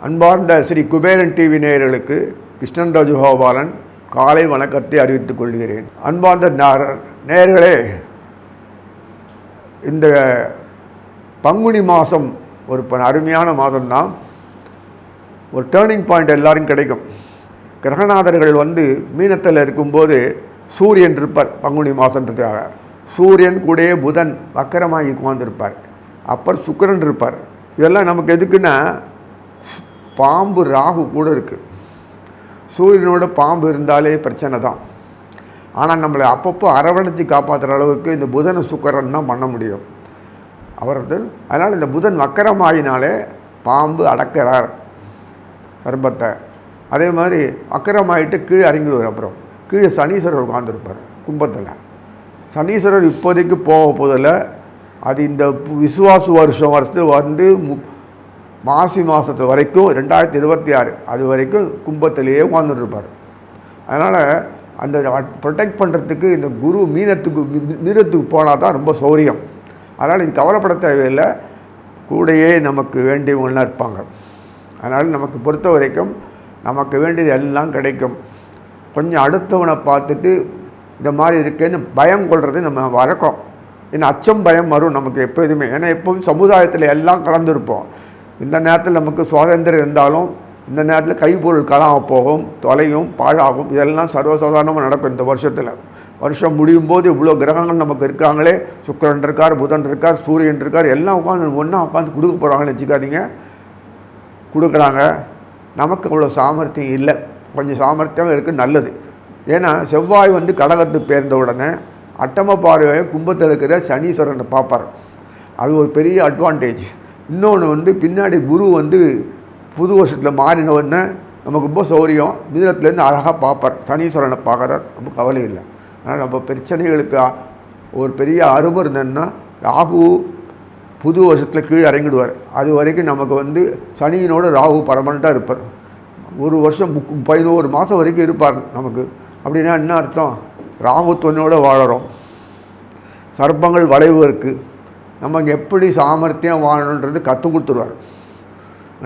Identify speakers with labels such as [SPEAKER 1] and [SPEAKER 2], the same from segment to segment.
[SPEAKER 1] அன்பார்ந்த ஸ்ரீ குபேரன் டிவி நேயர்களுக்கு கிருஷ்ணன் ராஜகோபாலன் காலை வணக்கத்தை அறிவித்துக் கொள்கிறேன். அன்பார்ந்த நேயர்களே, இந்த பங்குனி மாதம் ஒரு அருமையான மாதம்தான். ஒரு டேர்னிங் பாயிண்ட் எல்லாரும் கிடைக்கும். கிரகநாதர்கள் மீனத்தில் இருக்கும்போது சூரியன் இருப்பார். பங்குனி மாதன்றதுக்காக சூரியன் கூட புதன் வக்கரமாகி உட்கார்ந்துருப்பார். அப்புறம் சுக்கிரன் இருப்பார். இதெல்லாம் நமக்கு எதுக்குன்னா, பாம்பு ராகு கூட இருக்குது. சூரியனோட பாம்பு இருந்தாலே பிரச்சனை தான். ஆனால் நம்மளை அப்பப்போ அரவணைச்சி காப்பாற்றுற அளவுக்கு இந்த புதன் சுக்கிரன் தான் பண்ண முடியும் அவர்கள். அதனால் இந்த புதன் வக்கரமாகினாலே பாம்பு அடக்கிறார் கர்ப்பத்தை. அதே மாதிரி வக்கரமாகிட்டு கீழே இறங்கிடுவார். அப்புறம் கீழே சனீஸ்வரர் உட்காந்துருப்பார் கும்பத்தில். சனீஸ்வரர் இப்போதைக்கு போக போதில் அது இந்த விசுவாசு வருஷம் மாசி மாதத்து வரைக்கும் 2026 அது வரைக்கும் கும்பத்திலேயே உட்காந்துருப்பார். அதனால் அந்த ப்ரொடெக்ட் பண்ணுறதுக்கு இந்த குரு மீனத்துக்கு போனால் தான் ரொம்ப சௌரியம். அதனால் இது கவலைப்பட தேவையில்லை. கூடையே நமக்கு வேண்டியவங்களாம் இருப்பாங்க. அதனால் நமக்கு பொறுத்த வரைக்கும் நமக்கு வேண்டியது எல்லாம் கிடைக்கும். கொஞ்சம் அடுத்தவனை பார்த்துட்டு இந்த மாதிரி இருக்கேன்னு பயம் கொள்வது நம்ம வழக்கம். ஏன்னா அச்சம் பயம் வரும் நமக்கு எப்போதுமே. ஏன்னா எப்போதும் சமுதாயத்தில் எல்லாம் கலந்துருப்போம். இந்த நேரத்தில் நமக்கு சுதந்திரம் இருந்தாலும் இந்த நேரத்தில் கைப்பொருள் காணாமல் போகும், தொலையும், பாழாகும். இதெல்லாம் சர்வசாதாரணமாக நடக்கும். இந்த வருஷம் முடியும் போது இவ்வளோ கிரகங்கள் நமக்கு இருக்காங்களே, சுக்கிரன் இருக்கார், புதன் இருக்கார், சூரியன் இருக்கார், எல்லாம் ஒன்றா உட்காந்து கொடுக்க போகிறாங்கன்னு வச்சுக்காதீங்க. கொடுக்குறாங்க. நமக்கு அவ்வளோ சாமர்த்தியம் இல்லை. கொஞ்சம் சாமர்த்தியம் இருக்குது, நல்லது. ஏன்னா செவ்வாய் கடகத்துக்கு பேர்ந்த உடனே அட்டம பார்வையை கும்பத்தில் இருக்கிற சனீஸ்வரனை பார்ப்பார். அது ஒரு பெரிய அட்வான்டேஜ். இன்னொன்று பின்னாடி குரு புது வருஷத்தில் மாறினவுடனே நமக்கு ரொம்ப சௌரியம். மிதுனத்துலேருந்து அழகாக பார்ப்பார். சனீஸ்வரனை பார்க்குறார், ரொம்ப கவலை இல்லை. ஆனால் நம்ம பிரச்சனைகளுக்கு ஒரு பெரிய அருமை இருந்ததுன்னா ராகு புது வருஷத்தில் கீழே இறங்கிடுவார். அது வரைக்கும் நமக்கு சனியினோட ராகு பர்மனெண்ட்டாக இருப்பார். ஒரு வருஷம் 11 மாதம் வரைக்கும் இருப்பார் நமக்கு. அப்படின்னா என்ன அர்த்தம்? ராகுத்துவனோடு வாழறோம். சர்ப்பங்கள் வளைவு இருக்குது. நமக்கு எப்படி சாமர்த்தியம் வாழணுன்றது கற்றுக் கொடுத்துருவார்.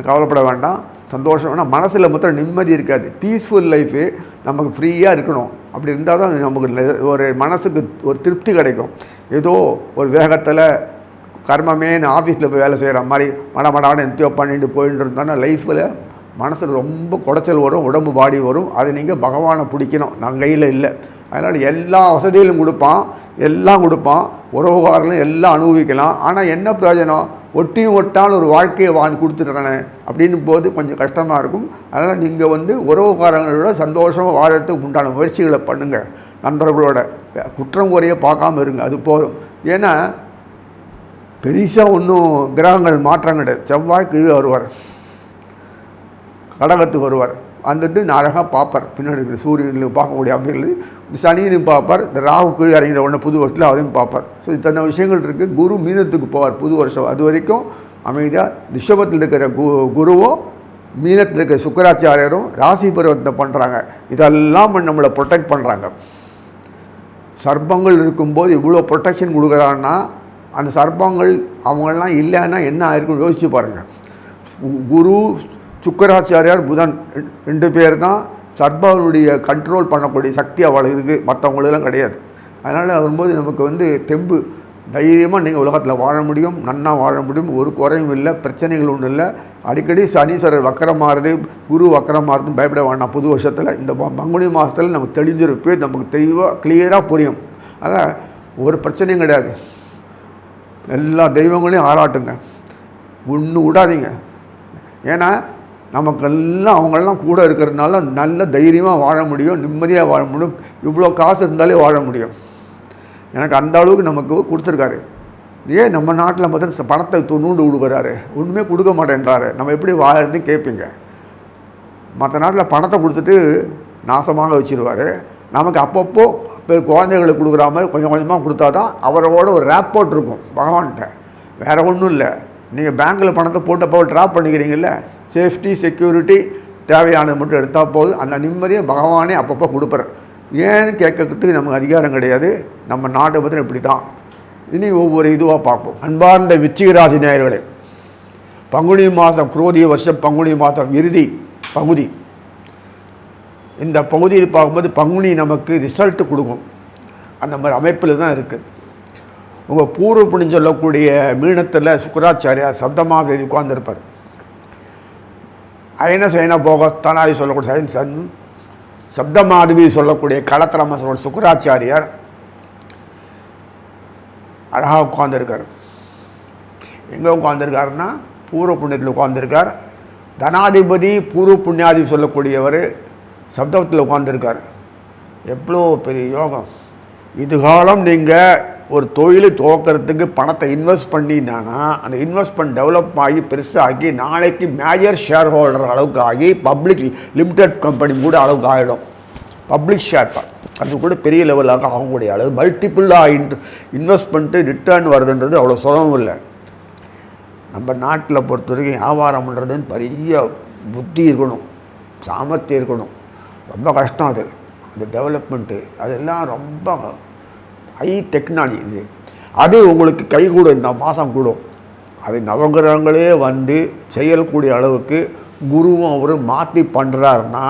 [SPEAKER 1] கவலைப்பட வேண்டாம், சந்தோஷம் வேணாம். மனசில் மொத்தம் நிம்மதி இருக்காது. பீஸ்ஃபுல் லைஃபு நமக்கு ஃப்ரீயாக இருக்கணும். அப்படி இருந்தால் தான் நமக்கு ஒரு மனசுக்கு ஒரு திருப்தி கிடைக்கும். ஏதோ ஒரு வேகத்தில் கர்மமே ஆஃபீஸில் போய் வேலை செய்கிற மாதிரி மடமடான்னு எந்தியோ பண்ணிட்டு போயிட்டு இருந்தானா லைஃப்பில் மனசில் ரொம்ப குடைச்சல் வரும், உடம்பு பாடி வரும். அது நீங்கள் பகவானை பிடிக்கணும், நான் கையில் இல்லை. அதனால் எல்லா வசதியிலும் கொடுப்பான், எல்லாம் கொடுப்பான், உறவுகாரங்களும் எல்லாம் அனுபவிக்கலாம். ஆனால் என்ன பிரயோஜனம்? ஒட்டியும் ஒட்டான ஒரு வாழ்க்கையை கொடுத்துட்றானே அப்படின்னு போது கொஞ்சம் கஷ்டமாக இருக்கும். அதனால் நீங்கள் உறவுகாரங்களோட சந்தோஷமாக வாழறதுக்கு உண்டான முயற்சிகளை பண்ணுங்கள். நண்பர்களோட குற்றம் குறைய பார்க்காம இருங்க, அது போதும். ஏன்னா பெருசாக ஒன்றும் கிரகங்கள் மாற்றம் கிடையாது. செவ்வாய் கீழே வருவார், கடகத்துக்கு வருவார். நான் அழகாக பார்ப்பார். பின்னாடி இருக்கிற சூரியனில் பார்க்கக்கூடிய அமைகள் சனியிலும் பார்ப்பார். இந்த ராகு கீழே இறங்கிற உடனே புது வருஷத்தில் அவரையும் பார்ப்பார். ஸோ இத்தனை விஷயங்கள் இருக்குது. குரு மீனத்துக்கு போவார் புது வருஷம். அது வரைக்கும் அமைதியாக ரிஷபத்தில் இருக்கிற குருவும் மீனத்தில் இருக்கிற சுக்கராச்சாரியரும் ராசி பரிவர்த்தனை பண்ணுறாங்க. இதெல்லாம் நம்மளை ப்ரொடெக்ட் பண்ணுறாங்க. சர்ப்பங்கள் இருக்கும்போது இவ்வளோ ப்ரொடெக்ஷன் கொடுக்குறாங்கன்னா அந்த சர்ப்பங்கள் அவங்களெலாம் இல்லைன்னா என்ன ஆயிருக்குன்னு யோசிச்சு பாருங்கள். குரு சுக்கராச்சாரியார் புதன் 2 பேர் தான் சர்ப்பனுடைய கண்ட்ரோல் பண்ணக்கூடிய சக்தி அவளுக்கு இருக்குது, மற்றவங்களெல்லாம் கிடையாது. அதனால் வரும்போது நமக்கு தெம்பு, தைரியமாக நீங்கள் உலகத்தில் வாழ முடியும், நன்னா வாழ முடியும். ஒரு குறையும் இல்லை, பிரச்சனைகள் ஒன்றும் இல்லை. அடிக்கடி சனீஸ்வரர் வக்கரமாகிறது, குரு வக்கரமாகிறதும் பயப்பட வேண்டாம். புது வருஷத்தில் இந்த பங்குனி மாதத்தில் நமக்கு தெளிஞ்சிருப்பே, நமக்கு கிளியராக புரியும். அதனால் ஒரு பிரச்சனையும் கிடையாது. எல்லா தெய்வங்களையும் ஆராட்டுங்க, ஒன்றும் விடாதீங்க. ஏன்னா நமக்கெல்லாம் அவங்களெல்லாம் கூட இருக்கிறதுனால நல்ல தைரியமாக வாழ முடியும், நிம்மதியாக வாழ முடியும். இவ்வளோ காசு இருந்தாலே வாழ முடியும். எனக்கு அந்த அளவுக்கு நமக்கு கொடுத்துருக்காரு. ஏன் நம்ம நாட்டில் பார்த்தா பணத்தை நூண்டு கொடுக்குறாரு, ஒன்றுமே கொடுக்க மாட்டேன்றாரு. நம்ம எப்படி வாழறதுன்னு கேட்பீங்க. மற்ற நாட்டில் பணத்தை கொடுத்துட்டு நாசமாக வச்சுருவார். நமக்கு அப்பப்போ குழந்தைகளுக்கு கொடுக்குற மாதிரி கொஞ்சம் கொஞ்சமாக கொடுத்தா தான் அவரோட ஒரு ரேப்போர்ட் இருக்கும் பகவான்கிட்ட. வேறு ஒன்றும் இல்லை. நீங்கள் பேங்க்கில் பணத்தை போட்டப்போ ட்ராப் பண்ணிக்கிறீங்கள, சேஃப்டி செக்யூரிட்டி தேவையானது மட்டும் எடுத்தால் போதும். அந்த நிம்மதியை பகவானே அப்பப்போ கொடுப்பார். ஏன்னு கேட்கறதுக்கு நமக்கு அதிகாரம் கிடையாது. நம்ம நாட்டை பற்றி இப்படி தான். இனி ஒவ்வொரு இதுவாக பார்ப்போம். அன்பார்ந்த விருச்சிக ராசி நேயர்களே, பங்குனி மாதம், குரோதிய வருஷம் பங்குனி மாதம் இறுதி பகுதி. இந்த பகுதியில் பார்க்கும்போது பங்குனி நமக்கு ரிசல்ட்டு கொடுக்கும். அந்த மாதிரி அமைப்பில் தான் இருக்குது. உங்கள் பூர்வ புண்ணியம் சொல்லக்கூடிய மீனத்தில் சுக்கராச்சாரியார் சப்தமாக இது உட்கார்ந்துருப்பார். அயன சயன போகத்தானாதி சொல்லக்கூடிய சயன் சப்தமாதவி சொல்லக்கூடிய களத்திரமாக சொல்லக்கூடிய சுக்கராச்சாரியார் அழகாக உட்கார்ந்துருக்கார். எங்கே உட்கார்ந்துருக்காருன்னா பூர்வ புண்ணியத்தில் உட்கார்ந்துருக்கார். தனாதிபதி பூர்வ புண்ணியாதி சொல்லக்கூடியவர் சப்தத்தில் உட்கார்ந்துருக்கார். எவ்வளோ பெரிய யோகம்! இதுகாலம் நீங்கள் ஒரு தொழிலை துவக்கிறதுக்கு பணத்தை இன்வெஸ்ட் பண்ணினான்னா அந்த இன்வெஸ்ட்மெண்ட் டெவலப் ஆகி பெருசாகி நாளைக்கு மேஜர் ஷேர் ஹோல்டர் அளவுக்கு ஆகி பப்ளிக் லிமிடெட் கம்பெனி கூட அளவுக்கு ஆகிடும். பப்ளிக் ஷேர் அது கூட பெரிய லெவலாக ஆகக்கூடிய அளவு மல்டிப்புளாக இன்வெஸ்ட்மெண்ட்டு ரிட்டர்ன் வருதுன்றது அவ்வளோ சுலபம் இல்லை. நம்ம நாட்டில் பொறுத்த வரைக்கும் வியாபாரம் பண்ணுறதுன்னு பெரிய புத்தி இருக்கணும், சாமர்த்தியம் இருக்கணும். ரொம்ப கஷ்டம் அது. அந்த டெவலப்மெண்ட்டு அதெல்லாம் ரொம்ப ஹை டெக்னாலஜி இது. அது உங்களுக்கு கை கூடும், இந்த மாதம் கூடும். அது நவகிரகங்களே வந்து செய்யக்கூடிய அளவுக்கு குருவும் அவரும் மாற்றி பண்ணுறாருன்னா,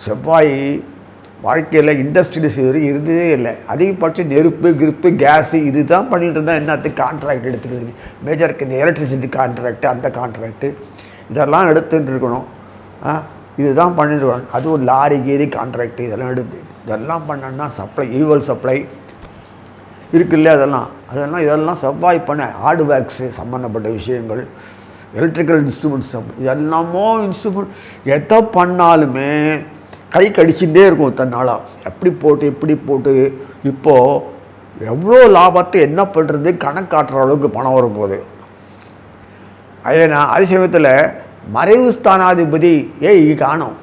[SPEAKER 1] செவ்வாய் வாழ்க்கையில் இண்டஸ்ட்ரியல்ஸ் இருந்ததே இல்லை. அதிகபட்சம் நெருப்பு கிருப்பு கேஸு இது தான் பண்ணிகிட்டு இருந்தால் என்னத்துக்கு கான்ட்ராக்ட் எடுத்துக்கிறது. மேஜருக்கு இந்த எலக்ட்ரிசிட்டி கான்ட்ராக்டு, அந்த கான்ட்ராக்டு இதெல்லாம் எடுத்துகிட்டு இருக்கணும். இதுதான் பண்ணிடுவாங்க. அதுவும் லாரி கீரி கான்ட்ராக்டு இதெல்லாம் எடுத்து இதெல்லாம் பண்ணோன்னா சப்ளை ஈவல் சப்ளை இருக்குல்ல, இதெல்லாம் செவ்வாய் பண்ண ஹார்ட்வேர்க்ஸு சம்மந்தப்பட்ட விஷயங்கள், எலக்ட்ரிக்கல் இன்ஸ்ட்ருமெண்ட்ஸ் இதெல்லாமோ இன்ஸ்ட்ருமெண்ட் எதை பண்ணாலுமே கை கடிச்சுட்டே இருக்கும் தன்னாலாக. எப்படி போட்டு இப்போது எவ்வளோ லாபத்தை என்ன பண்ணுறது கணக்காட்டுற அளவுக்கு பணம் வரும்போது அதே சமயத்தில் மறைவு ஸ்தானாதிபதி இங்கே காணும்,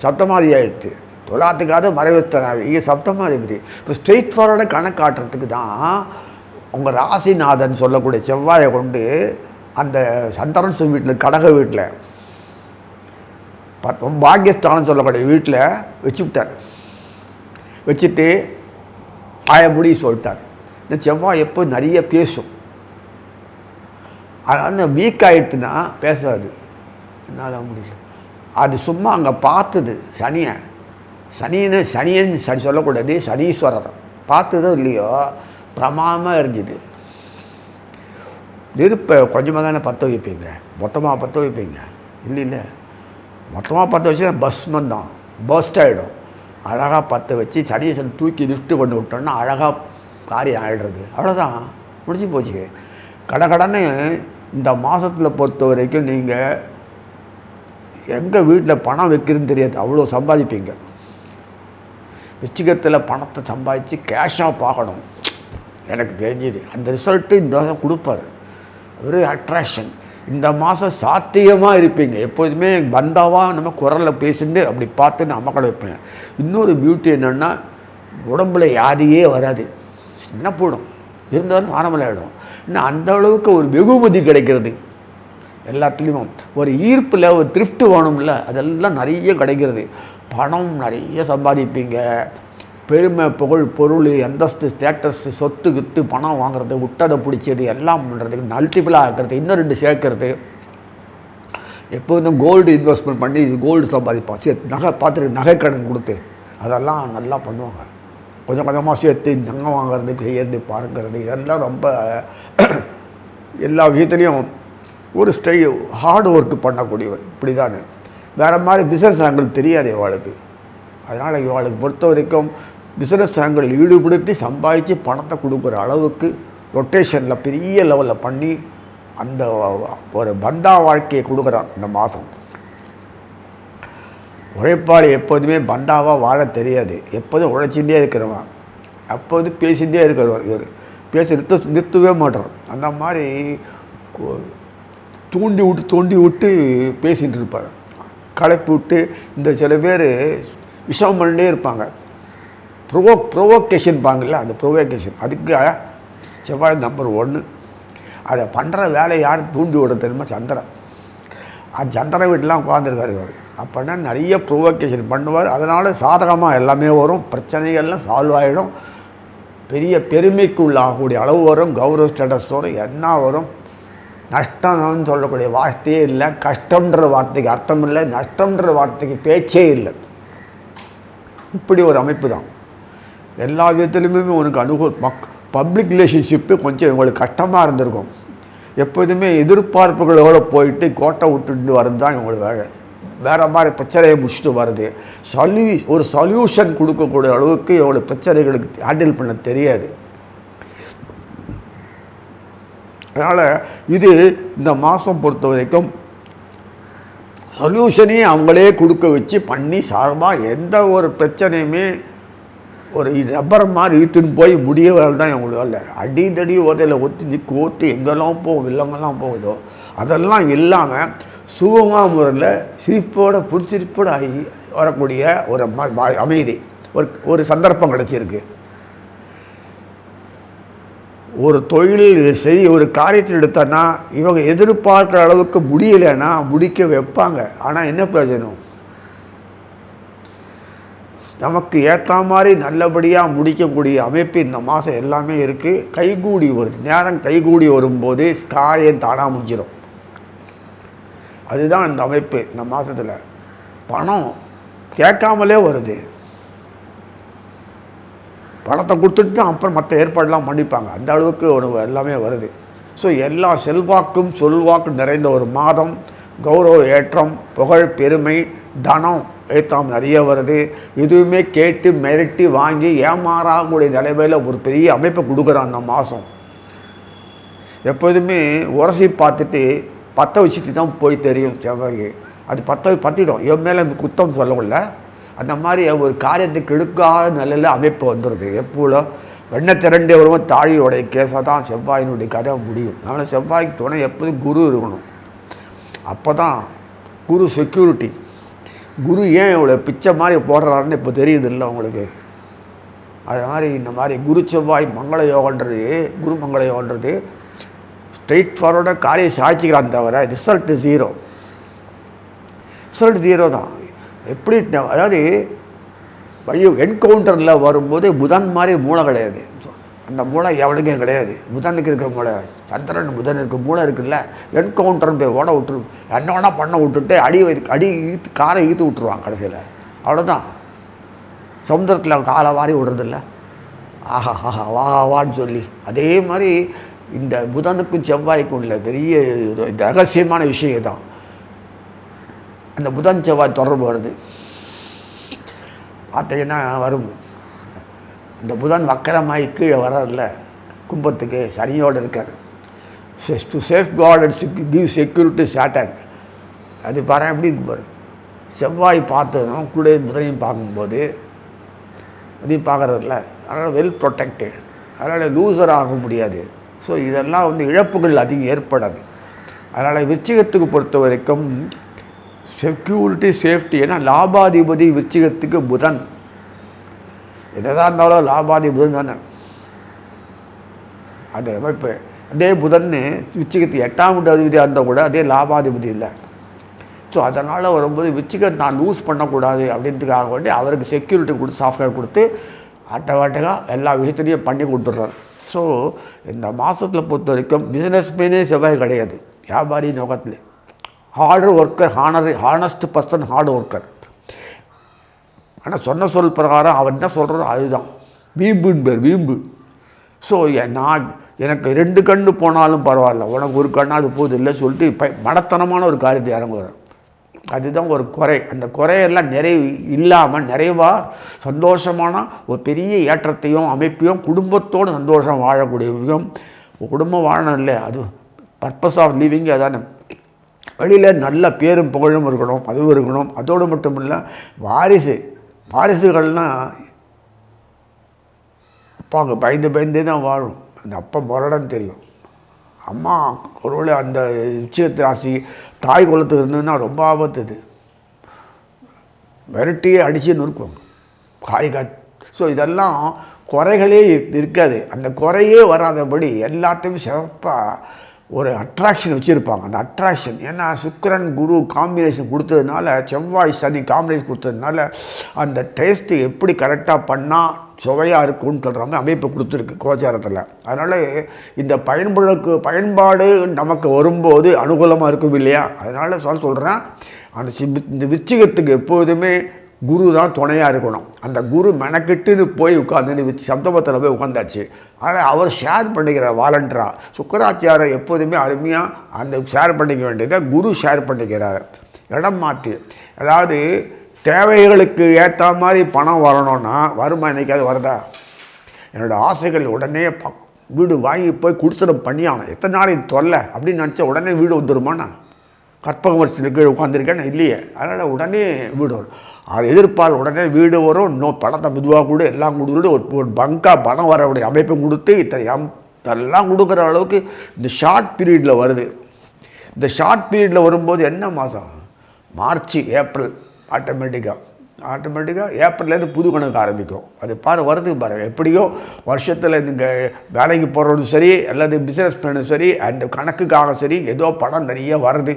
[SPEAKER 1] சப்தமாதி ஆயிடுச்சு. தொழாத்துக்காவது மறைவு ஸ்தானாதிபதி இங்கே சப்தமாதிபதி. இப்போ ஸ்ட்ரெயிட் ஃபார்வர்டாக கணக்காட்டுறதுக்கு தான் உங்கள் ராசிநாதன் சொல்லக்கூடிய செவ்வாயை கொண்டு அந்த சந்திரன் வீட்டில் கடக வீட்டில் பாக்கியஸ்தானம் சொல்லக்கூடிய வீட்டில் வச்சுவிட்டார். வச்சுட்டு முடி சொல்லிட்டார். இந்த செவ்வாய் எப்போ நிறைய பேசும். அதனால் வீக் ஆகிடுச்சுன்னா பேசாது, என்னால் முடியல. அது சும்மா அங்கே பார்த்தது சனியன் சொல்லக்கூடாது, சனீஸ்வரர் பார்த்ததோ இல்லையோ பிரமாதமாக இருந்துது. நெருப்பை கொஞ்சமாக தானே பற்ற வைப்பீங்க, மொத்தமாக பற்ற வைப்பீங்க இல்லை. மொத்தமாக பற்ற வச்சு பஸ்மன் தான் பஸ்ட் ஆகிடும். அழகாக பற்ற வச்சு சனீஸ்வரன் தூக்கி லிஃப்ட்டு கொண்டு விட்டோன்னா அழகாக காரியம் ஆகிடுறது. அவ்வளோதான், முடிஞ்சு போச்சு. கடன்னு இந்த மாதத்தில் பொறுத்த வரைக்கும் நீங்கள் எங்கள் வீட்டில் பணம் வைக்கிறதுன்னு தெரியாது, அவ்வளோ சம்பாதிப்பீங்க. விச்சிகத்தில் பணத்தை சம்பாதிச்சு கேஷாக பார்க்கணும். எனக்கு தெரிஞ்சது அந்த ரிசல்ட்டு இந்த மாதம் கொடுப்பார். ஒரு அட்ராக்ஷன். இந்த மாதம் சாத்தியமாக இருப்பீங்க. எப்போதுமே பந்தாவாக நம்ம குரலில் பேசிட்டு அப்படி பார்த்து நான் அம்மக்கடை வைப்பேன். இன்னொரு பியூட்டி என்னென்னா உடம்புல யாதியே வராது, என்ன போடும் இருந்தாலும் நார்மல் ஆகிடும். இன்னும் அந்த அளவுக்கு ஒரு வெகுமதி கிடைக்கிறது. எல்லாத்துலேயும் ஒரு ஈர்ப்பில் ஒரு திருப்தி வேணும்ல, அதெல்லாம் நிறைய கிடைக்கிறது. பணம் நிறைய சம்பாதிப்பீங்க. பெருமை புகழ் பொருள் அந்தஸ்து ஸ்டேட்டஸ் சொத்து கித்து பணம் வாங்குறது, விட்டதை பிடிச்சது எல்லாம் பண்ணுறதுக்கு மல்டிபிளாக ஆக்கிறது, இன்னும் 2 சேர்க்கறது. எப்போதும் கோல்டு இன்வெஸ்ட்மெண்ட் பண்ணி கோல்டு சம்பாதிப்பாச்சு. நகை பார்த்துட்டு நகை கடன் கொடுத்து அதெல்லாம் நல்லா பண்ணுவாங்க. கொஞ்சம் கொஞ்சமாக சேர்த்து நகை வாங்கிறதுக்கு செய்யறது பார்க்கறது இதெல்லாம் ரொம்ப எல்லா விஷயத்துலேயும் ஒரு ஹார்ட் ஒர்க்கு பண்ணக்கூடியவர். இப்படி தான் வேறு மாதிரி பிஸ்னஸ் ஆங்கிள் தெரியாது இவாளுக்கு. அதனால் இவாளுக்கு பொறுத்த வரைக்கும் பிஸ்னஸ் ஆங்கிள் ஈடுபடுத்தி சம்பாதிச்சு பணத்தை கொடுக்குற அளவுக்கு ரொட்டேஷனில் பெரிய லெவலில் பண்ணி அந்த ஒரு பந்தா வாழ்க்கையை கொடுக்குறான் இந்த மாதம். உழைப்பாளி எப்போதுமே பந்தாவாக வாழ தெரியாது, எப்போதும் உழைச்சிட்டே இருக்கிறவன், அப்போது பேசிகிட்டே இருக்கிறவர். இவர் பேச நிறுத்தவே மாட்டார். அந்த மாதிரி தூண்டி விட்டு பேசிகிட்டு இருப்பார், களைப்பு விட்டு. இந்த சில பேர் விஷம் பண்ணிட்டே இருப்பாங்க, ப்ரொவோகேஷன் பாங்கல்ல, அந்த ப்ரொவோகேஷன். அதுக்கு செவ்வாய் நம்பர் 1. அதை பண்ணுற வேலை யார் தூண்டி விட தெரியுமா? சந்திரன். அந்த சந்திரன் வீட்டிலாம் உட்காந்துருக்காரு இவர். அப்படின்னா நிறைய ப்ரொவோகேஷன் பண்ணுவார். அதனால் சாதகமாக எல்லாமே வரும், பிரச்சனைகள்லாம் சால்வ் ஆகிடும். பெரிய பெருமைக்கு உள்ளாகக்கூடிய அளவு வரும், கௌரவ ஸ்டேட்டஸ் வரும், என்ன வரும். நஷ்டம்னு சொல்லக்கூடிய வார்த்தையே இல்லை, கஷ்டம்ன்ற வார்த்தைக்கு அர்த்தம் இல்லை, நஷ்டம்ன்ற வார்த்தைக்கு பேச்சே இல்லை. இப்படி ஒரு அமைப்பு தான். எல்லா விதத்துலையுமே உனக்கு பப்ளிக் ரிலேஷன்ஷிப்பு கொஞ்சம் இவங்களுக்கு கஷ்டமாக இருந்திருக்கும். எப்போதுமே எதிர்பார்ப்புகளோடு போயிட்டு கோட்டை விட்டுட்டு வர்றது தான் இவங்களுக்கு வேலை. வேறு மாதிரி பிரச்சனையை முடிச்சுட்டு வருது. ஒரு சொல்யூஷன் கொடுக்கக்கூடிய அளவுக்கு இவங்களுக்கு பிரச்சனைகளுக்கு ஹேண்டில் பண்ண தெரியாது. அதனால் இது இந்த மாதம் பொறுத்த வரைக்கும் சொல்யூஷனையும் அவங்களே கொடுக்க வச்சு பண்ணி சார்பாக எந்த ஒரு பிரச்சனையுமே ஒரு ரப்பர் மாதிரி இழுத்துன்னு போய் முடிய வேலை தான் இவங்களுக்கு வேலை. அடிதடி ஓதையில் ஒத்தி கோட்டு எங்கெல்லாம் போகும், இல்லங்கெல்லாம் போகுதோ அதெல்லாம் இல்லாமல் சுகமாக முறையில் சிரிப்போடு புடிச்சிரிப்போடு ஆகி வரக்கூடிய ஒரு அமைதி ஒரு சந்தர்ப்பம் கிடச்சிருக்கு. ஒரு தொழில் சரி, ஒரு காரியத்தில் எடுத்தோன்னா இவங்க எதிர்பார்க்குற அளவுக்கு முடியலைன்னா முடிக்க வைப்பாங்க. ஆனால் என்ன பிரயோஜனம்? நமக்கு ஏற்ற மாதிரி நல்லபடியாக முடிக்கக்கூடிய அமைப்பு இந்த மாதம் எல்லாமே இருக்குது. கைகூடி வருது, நேரம் கைகூடி வரும்போது காரியம் தானாக முடிஞ்சிடும். அதுதான் இந்த அமைப்பு. இந்த மாதத்தில் பணம் கேட்காமலே வருது. பணத்தை கொடுத்துட்டு தான் அப்புறம் மற்ற ஏற்பாடெலாம் பண்ணிப்பாங்க. அந்த அளவுக்கு உணவு எல்லாமே வருது. ஸோ எல்லா செல்வாக்கும் சொல்வாக்கும் நிறைந்த ஒரு மாதம். கௌரவ ஏற்றம், புகழ், பெருமை, தனம் ஏற்றம் நிறைய வருது. எதுவுமே கேட்டு மிரட்டி வாங்கி ஏமாறக்கூடிய நிலைமையில் ஒரு பெரிய அமைப்பை கொடுக்குறான் அந்த மாதம். எப்போதுமே உரசி பார்த்துட்டு பற்ற வச்சுட்டு தான் போய் தெரியும் செவ்வாய்க்கு. அது பற்றிடும். என் மேலே குத்தம் சொல்லக்குள்ள அந்த மாதிரி ஒரு காரியத்துக்கு எடுக்காத நிலையில் அமைப்பு வந்துடுது. எப்போல வெண்ணை திரண்டே வருவோம் தாழியோடைய கேஸாக தான் செவ்வாயினுடைய கதை முடியும். அதனால் செவ்வாய்க்கு துணை எப்போதும் குரு இருக்கணும். அப்போ தான் குரு செக்யூரிட்டி. குரு ஏன் இவ்வளோ பிச்சை மாதிரி போடுறாருன்னு இப்போ தெரியுது இல்லை உங்களுக்கு. அது மாதிரி இந்த மாதிரி குரு செவ்வாய் மங்கள யோகன்றது, குரு மங்கள யோகன்றது ஸ்ட்ரெயிட் ஃபார்வர்டாக காரியம் சாய்ச்சிக்கிறான் தவிர ரிசல்ட்டு ஜீரோ. ரிசல்ட் ஜீரோ தான். எப்படி அதாவது என்கவுண்டரில் வரும்போது புதன் மாதிரி மூளை கிடையாது. அந்த மூளை எவனுக்கும் கிடையாது. புதனுக்கு இருக்கிற மூளை, சந்திரன் புதன் இருக்கிற மூளை இருக்குல்ல, என்கவுண்டர்னு பேர் ஓட விட்டுரு. என்ன வேணால் பண்ண விட்டுட்டு அடி இழுத்து காரை இழுத்து விட்டுருவான் கடைசியில். அவ்வளோதான். சமுத்திரத்தில் காலை வாரி விடுறதில்ல, ஆஹா ஆஹா வா வான்னு சொல்லி. அதே மாதிரி இந்த புதனுக்கும் செவ்வாய்க்கும் உள்ள பெரிய ரகசியமான விஷயம் தான். அந்த புதன் செவ்வாய் தொடர்பு வருது பார்த்தீங்கன்னா வரும். இந்த புதன் வக்கரமாகி கீழே வரல கும்பத்துக்கு, சனியோடு இருக்கார். To safeguard and give security சாட்டன். அது பாரு எப்படி பாரு. செவ்வாய் பார்த்ததும் கூட புதனையும் பார்க்கும்போது அதையும் பார்க்குறதில்ல. அதனால் வெல் ப்ரொடெக்டு. அதனால் லூசர் ஆக முடியாது. ஸோ இதெல்லாம் இழப்புகள் அதிகம் ஏற்படாது. அதனால் விருச்சிகத்துக்கு பொறுத்த வரைக்கும் செக்யூரிட்டி, சேஃப்டி. ஏன்னா லாபாதிபதி விருச்சிகத்துக்கு புதன். என்னதான் இருந்தாலும் லாபாதிபதி தானே அது அமைப்பு. அதே புதன் விருச்சிகத்துக்கு 8ஆம் வீட்டு அதிபதியாக இருந்தால் கூட அதே லாபாதிபதி இல்லை. ஸோ அதனால் வரும்போது விருச்சிகம் நான் லூஸ் பண்ணக்கூடாது அப்படின்றதுக்காக வேண்டி அவருக்கு செக்யூரிட்டி கொடுத்து சாஃப்ட்வேர் கொடுத்து ஆட்டோமேட்டிக்காக எல்லா விஷயத்துலையும் பண்ணி கொடுத்துட்றாரு. ஸோ இந்த மாதத்தில் பொறுத்த வரைக்கும் பிஸ்னஸ்மேனே செவ்வாய் கிடையாது. வியாபாரி நோக்கத்தில் hard worker, honest person, hard worker. ஆனால் சொன்ன சொல் பிரகாரம் அவர் என்ன சொல்கிறாரோ அதுதான் வீம்புன்னு பேர், வீம்பு. ஸோ எனக்கு 2 கண்ணு போனாலும் பரவாயில்ல, உனக்கு ஒரு கண்ணா அது போதும் இல்லை சொல்லிட்டு மடத்தனமான ஒரு காரியத்தை இறங்குவார். அதுதான் ஒரு குறை. அந்த குறையெல்லாம் இல்லாமல் நிறைவாக சந்தோஷமான ஒரு பெரிய ஏற்றத்தையும் அமைப்பையும் குடும்பத்தோடு சந்தோஷம் வாழக்கூடியவையும். குடும்பம் வாழணும் இல்லை, அது பர்பஸ் ஆஃப் லிவிங். அதான வெளியில் நல்ல பேரும் புகழும் இருக்கணும், அதுவும் இருக்கணும். அதோடு மட்டும் இல்லை வாரிசுகள்னால் அப்பாவுக்கு பயந்தே தான் வாழும். அந்த அப்பா முரடன்னு தெரியும். அம்மா ஒருவேளை அந்த விஷயத்தை ராசி தாய் குலத்துக்கு இருந்ததுன்னா ரொம்ப ஆபத்து. விரட்டியே அடித்து நொறுக்குவாங்க காய். ஸோ இதெல்லாம் குறைகளே இருக்காது. அந்த குறையே வராதபடி எல்லாத்தையும் சிறப்பாக ஒரு அட்ராக்ஷன் வச்சுருப்பாங்க. அந்த அட்ராக்ஷன் ஏன்னா சுக்கிரன் குரு காம்பினேஷன் கொடுத்ததுனால, செவ்வாய் சனி காம்பினேஷன் கொடுத்ததுனால அந்த டேஸ்ட்டு எப்படி கரெக்டாக பண்ணால் சுவையாக இருக்கும்னு சொல்கிற மாதிரி அமைப்பு கொடுத்துருக்கு கோச்சாரத்தில். அதனால் இந்த பயன்பாடு நமக்கு வரும்போது அனுகூலமாக இருக்கும் இல்லையா? அதனால் சொல்கிறேன், அந்த இந்த விருச்சிகத்துக்கு எப்போதுமே குரு தான் துணையாக இருக்கணும். அந்த குரு மெனக்கிட்டுன்னு போய் உட்காந்து சப்தமத்தில் போய் உட்காந்தாச்சு. ஆனால் அவர் ஷேர் பண்ணிக்கிறார் வாலண்டரா. சுக்கராச்சாரை எப்போதுமே அருமையாக அந்த ஷேர் பண்ணிக்க வேண்டியதை குரு ஷேர் பண்ணிக்கிறார். இடம் மாற்றி, அதாவது தேவைகளுக்கு ஏற்ற மாதிரி பணம் வரணும்னா வருமா? இன்றைக்காவது வருதா? என்னோடய ஆசைகள் உடனே வீடு வாங்கி போய் கொடுத்துடும் பண்ணியானோம், எத்தனை நாளைக்கு தொல்லை அப்படின்னு நினச்சா உடனே வீடு வந்துடுமாண்ணா? கற்பக வருஷத்துக்கு உட்காந்துருக்கேன்னு இல்லையே. அதனால் உடனே வீடு வரும். அது எதிர்ப்பால் உடனே வீடு வரும். இன்னும் பணத்தை மெதுவாக கூட எல்லாம் கொடுத்துட்டு ஒரு பங்காக பணம் வரக்கூடிய அமைப்பை கொடுத்து இதெல்லாம் கொடுக்குற அளவுக்கு இந்த ஷார்ட் பீரியடில் வருது. இந்த ஷார்ட் பீரியடில் வரும்போது என்ன மாதம்? மார்ச் ஏப்ரல் ஆட்டோமேட்டிக்காக ஏப்ரல்லேருந்து புது கணக்கு ஆரம்பிக்கும். அது வருது பாருங்கள். எப்படியோ வருஷத்தில் இந்த வேலைக்கு போகிறதும் சரி அல்லது பிஸ்னஸ் மேனும் சரி அந்த கணக்குக்காக சரி ஏதோ பணம் நிறைய வருது.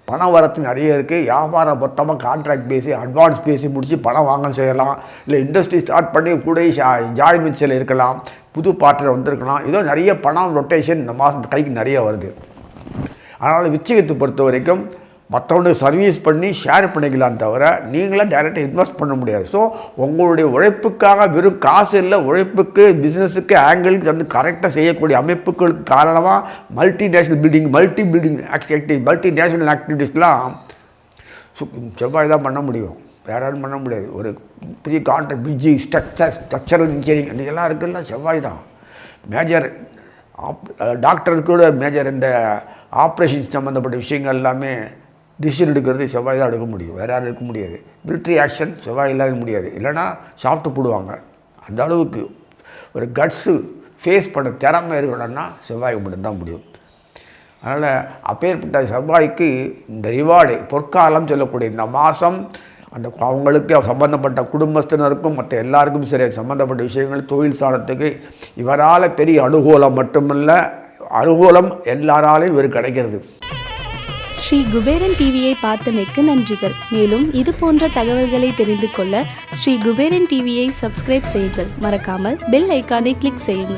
[SPEAKER 1] பணம் வரத்து நிறைய இருக்குது. வியாபாரம் மொத்தமாக கான்ட்ராக்ட் பேசி அட்வான்ஸ் பேசி முடித்து பணம் வாங்க செய்யலாம். இல்லை இண்டஸ்ட்ரி ஸ்டார்ட் பண்ணி கூட ஜாயின் வெஞ்சரில் இருக்கலாம், புது பார்ட்னர் வந்திருக்கலாம். ஏதோ நிறைய பணம் ரொட்டேஷன் இந்த மாதத்து கைக்கு நிறைய வருது. அதனால் விருச்சிகத்தை பொறுத்த வரைக்கும் மற்றவங்களுக்கு சர்வீஸ் பண்ணி ஷேர் பண்ணிக்கலாம் தவிர நீங்களாம் டைரெக்டாக இன்வெஸ்ட் பண்ண முடியாது. ஸோ உங்களுடைய உழைப்புக்காக வெறும் காசு இல்லை, உழைப்புக்கு பிஸ்னஸுக்கு ஆங்கிளுக்கு வந்து கரெக்டாக செய்யக்கூடிய அமைப்புகளுக்கு காரணமாக மல்டி நேஷனல் ஆக்டிவிட்டீஸ்லாம் செவ்வாய் தான் பண்ண முடியும், வேறு யாரும் பண்ண முடியாது. ஒரு பெரிய கான்ட்ராக்ட் பிஜி ஸ்ட்ரக்சரல் இன்ஜினியரிங் அந்த இதெல்லாம் இருக்குதுல்ல, செவ்வாய் தான் மேஜர். டாக்டருக்கு கூட மேஜர். இந்த ஆப்ரேஷன் சம்மந்தப்பட்ட விஷயங்கள் எல்லாமே டிசிஷன் எடுக்கிறது செவ்வாய் தான் எடுக்க முடியும், வேறு யாரும் எடுக்க முடியாது. மிலிட்ரி ஆக்ஷன் செவ்வாய் இல்லாத முடியாது, இல்லைனா சாப்பிட்டு போடுவாங்க. அந்த அளவுக்கு ஒரு கட்ஸு ஃபேஸ் பண்ண திறமை இருக்கணும்னா செவ்வாய்க்கு மட்டும்தான் முடியும். அதனால் அப்பேற்பட்ட செவ்வாய்க்கு இந்த ரிவார்டு பொற்காலம் சொல்லக்கூடிய இந்த மாதம் அந்த அவங்களுக்கு சம்மந்தப்பட்ட குடும்பத்தினருக்கும் மற்ற எல்லாருக்கும் சரி சம்மந்தப்பட்ட விஷயங்கள் தொழில் ஸ்தானத்துக்கு இவரால் பெரிய அனுகூலம் மட்டுமில்லை, அனுகூலம் எல்லாராலையும் இவர் கிடைக்கிறது.
[SPEAKER 2] ஸ்ரீ குபேரன் டிவியை பார்த்தமைக்கு நன்றிகள். மேலும் இது போன்ற தகவல்களை தெரிந்து கொள்ள ஸ்ரீ குபேரன் டிவியை சப்ஸ்கிரைப் செய்யுங்கள். மறக்காமல் பெல் ஐக்கானை கிளிக் செய்யுங்கள்.